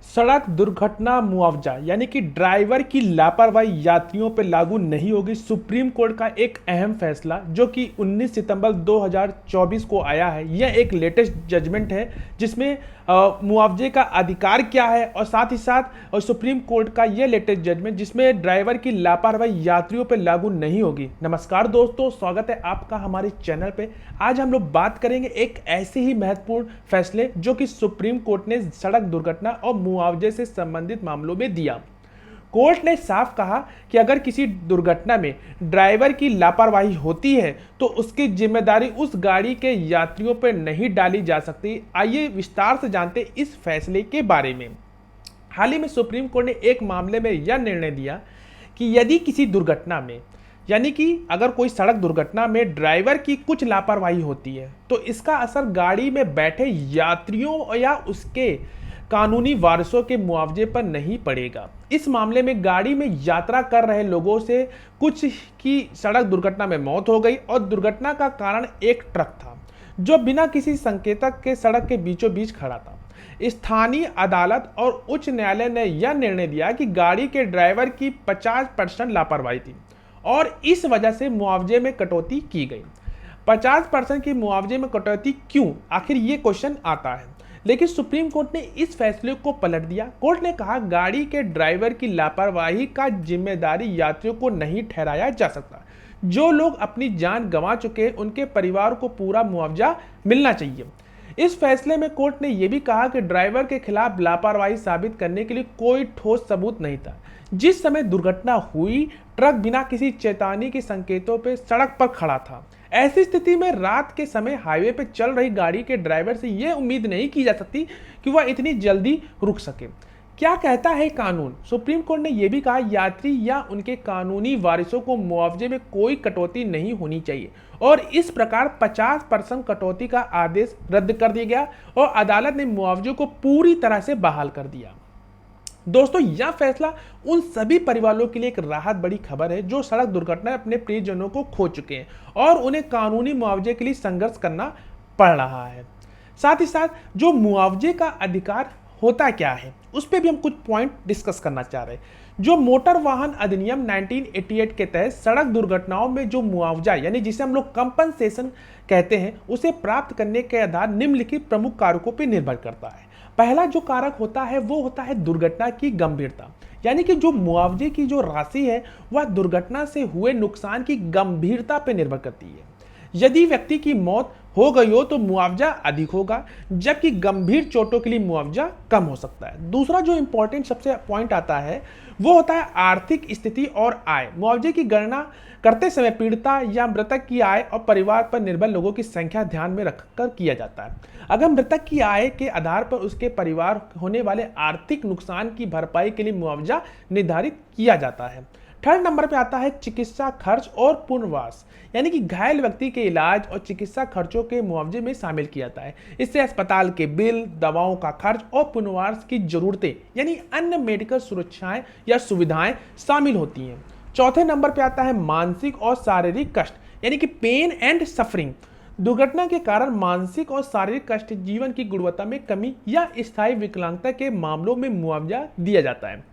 सड़क दुर्घटना मुआवजा यानी कि ड्राइवर की लापरवाही यात्रियों पर लागू नहीं होगी। सुप्रीम कोर्ट का एक अहम फैसला जो कि 19 सितंबर 2024 को आया है। यह एक लेटेस्ट जजमेंट है जिसमें मुआवजे का अधिकार क्या है और साथ ही साथ सुप्रीम कोर्ट का यह लेटेस्ट जजमेंट जिसमें ड्राइवर की लापरवाही यात्रियों पर लागू नहीं होगी। नमस्कार दोस्तों, स्वागत है आपका हमारे चैनल पे। आज हम लोग बात करेंगे एक ऐसे ही महत्वपूर्ण फैसले जो कि सुप्रीम कोर्ट ने सड़क दुर्घटना और मुआवजे से संबंधित मामलों में दिया। कोर्ट ने साफ कहा कि अगर किसी दुर्घटना में ड्राइवर की लापरवाही होती है तो उसकी जिम्मेदारी उस गाड़ी के यात्रियों पर नहीं डाली जा सकती। आइए विस्तार से जानते इस फैसले के बारे में। हाल ही में सुप्रीम कोर्ट ने एक मामले में यह निर्णय दिया कि यदि किसी दुर्घटना में यानी कि अगर कोई सड़क दुर्घटना में ड्राइवर की कुछ लापरवाही होती है तो इसका असर गाड़ी में बैठे यात्रियों या उसके कानूनी वारिसों के मुआवजे पर नहीं पड़ेगा। इस मामले में गाड़ी में यात्रा कर रहे लोगों से कुछ की सड़क दुर्घटना में मौत हो गई और दुर्घटना का कारण एक ट्रक था जो बिना किसी संकेतक के सड़क के बीचों बीच खड़ा था। स्थानीय अदालत और उच्च न्यायालय ने यह निर्णय दिया कि गाड़ी के ड्राइवर की 50% लापरवाही थी और इस वजह से मुआवजे में कटौती की गई। 50% की मुआवजे में कटौती क्यों, आखिर ये क्वेश्चन आता है। लेकिन सुप्रीम कोर्ट ने इस फैसले को पलट दिया। कोर्ट ने कहा गाड़ी के ड्राइवर की लापरवाही का जिम्मेदारी यात्रियों को नहीं ठहराया जा सकता। जो लोग अपनी जान गंवा चुके हैं उनके परिवार को पूरा मुआवजा मिलना चाहिए। इस फैसले में कोर्ट ने यह भी कहा कि ड्राइवर के खिलाफ लापरवाही साबित करने के लिए कोई ठोस सबूत नहीं था। जिस समय दुर्घटना हुई ट्रक बिना किसी चेतावनी के संकेतों पर सड़क पर खड़ा था। ऐसी स्थिति में रात के समय हाईवे पर चल रही गाड़ी के ड्राइवर से यह उम्मीद नहीं की जा सकती कि वह इतनी जल्दी रुक सके। क्या कहता है कानून? सुप्रीम कोर्ट ने यह भी कहा यात्री या उनके कानूनी वारिसों को मुआवजे में कोई कटौती नहीं होनी चाहिए और इस प्रकार 50% कटौती का आदेश रद्द कर दिया गया और अदालत ने मुआवजे को पूरी तरह से बहाल कर दिया। दोस्तों, यह फैसला उन सभी परिवारों के लिए एक राहत बड़ी खबर है जो सड़क दुर्घटना में अपने प्रियजनों को खो चुके हैं और उन्हें कानूनी मुआवजे के लिए संघर्ष करना पड़ रहा है। साथ ही साथ जो मुआवजे का अधिकार होता क्या है उस पर भी हम कुछ पॉइंट डिस्कस करना चाह रहे हैं। जो मोटर वाहन अधिनियम 1988 के तहत सड़क दुर्घटनाओं में जो मुआवजा यानी जिसे हम लोग कंपनसेशन कहते हैं उसे प्राप्त करने के आधार निम्नलिखित प्रमुख कारकों पर निर्भर करता है। पहला जो कारक होता है वो होता है दुर्घटना की गंभीरता, यानी कि जो मुआवजे की जो राशि है वह दुर्घटना से हुए नुकसान की गंभीरता पर निर्भर करती है। यदि व्यक्ति की मौत हो गई हो तो मुआवजा अधिक होगा, जबकि गंभीर चोटों के लिए मुआवजा कम हो सकता है। दूसरा जो इंपॉर्टेंट सबसे पॉइंट आता है वो होता है आर्थिक स्थिति और आय। मुआवजे की गणना करते समय पीड़िता या मृतक की आय और परिवार पर निर्भर लोगों की संख्या ध्यान में रखकर किया जाता है। अगर मृतक की आय के आधार पर उसके परिवार होने वाले आर्थिक नुकसान की भरपाई के लिए मुआवजा निर्धारित किया जाता है। थर्ड नंबर पे आता है चिकित्सा खर्च और पुनर्वास, यानी कि घायल व्यक्ति के इलाज और चिकित्सा खर्चों के मुआवजे में शामिल किया जाता है। इससे अस्पताल के बिल, दवाओं का खर्च और पुनर्वास की जरूरतें यानी अन्य मेडिकल सुरक्षाएं या सुविधाएं शामिल होती हैं। चौथे नंबर पे आता है मानसिक और शारीरिक कष्ट, यानी कि पेन एंड सफरिंग। दुर्घटना के कारण मानसिक और शारीरिक कष्ट, जीवन की गुणवत्ता में कमी या स्थायी विकलांगता के मामलों में मुआवजा दिया जाता है।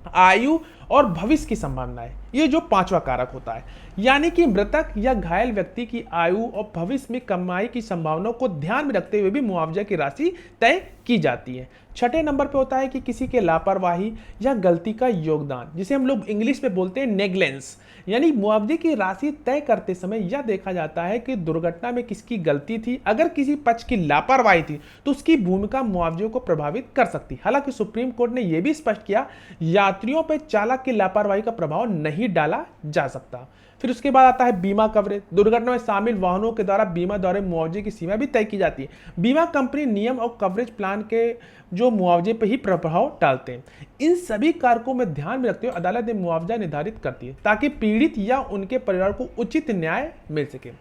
आयु और भविष्य की संभावनाएं, ये जो पांचवा कारक होता है, यानी कि मृतक या घायल व्यक्ति की आयु और भविष्य में कमाई की संभावनाओं को ध्यान में रखते हुए भी मुआवजा की राशि तय की जाती है। छठे नंबर पे होता है कि किसी के लापरवाही या गलती का योगदान, जिसे हम लोग इंग्लिश में बोलते हैं नेग्लेंस, यानी मुआवजे की राशि तय करते समय यह देखा जाता है कि दुर्घटना में किसकी गलती थी। अगर किसी पक्ष की लापरवाही थी तो उसकी भूमिका मुआवजे को प्रभावित कर सकती। हालांकि सुप्रीम कोर्ट ने यह भी स्पष्ट किया यात्रियों पर चालक की लापरवाही का प्रभाव नहीं डाला जा सकता। फिर उसके बाद आता है बीमा कवरेज। दुर्घटना में शामिल वाहनों के द्वारा बीमा द्वारा मुआवजे की सीमा भी तय की जाती है। बीमा कंपनी नियम और कवरेज प्लान के जो मुआवजे पर ही प्रभाव डालते हैं। इन सभी कारकों में ध्यान में रखते हुए अदालत ने मुआवजा निर्धारित करती है ताकि पीड़ित या उनके परिवार को उचित न्याय मिल सके।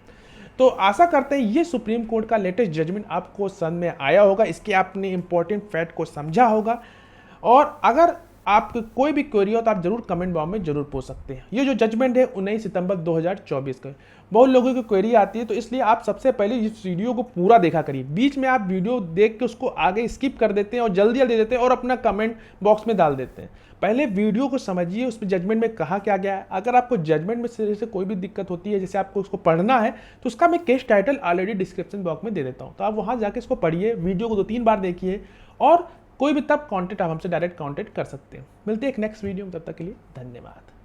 तो आशा करते हैं ये सुप्रीम कोर्ट का लेटेस्ट जजमेंट आपको समझ में आया होगा, इसके आपने इंपॉर्टेंट फैक्ट को समझा होगा। और अगर आपको कोई भी क्वेरी हो तो आप जरूर कमेंट बॉक्स में जरूर पूछ सकते हैं। ये जो जजमेंट है 19 सितंबर 2024 का, बहुत लोगों की क्वेरी आती है, तो इसलिए आप सबसे पहले इस वीडियो को पूरा देखा करिए। बीच में आप वीडियो देख के उसको आगे स्किप कर देते हैं और जल्दी जल्दी देते हैं और अपना कमेंट बॉक्स में डाल देते हैं। पहले वीडियो को समझिए, उसमें जजमेंट में कहा क्या गया है। अगर आपको जजमेंट में से कोई भी दिक्कत होती है, जैसे आपको उसको पढ़ना है, तो उसका मैं case title already description box में दे देता हूँ, तो आप वहाँ जाके इसको पढ़िए, वीडियो को 2-3 बार देखिए, और कोई भी तब कॉन्टेक्ट आप हमसे डायरेक्ट कॉन्टेक्ट कर सकते हैं। मिलते हैं एक नेक्स्ट वीडियो में, तब तक के लिए धन्यवाद।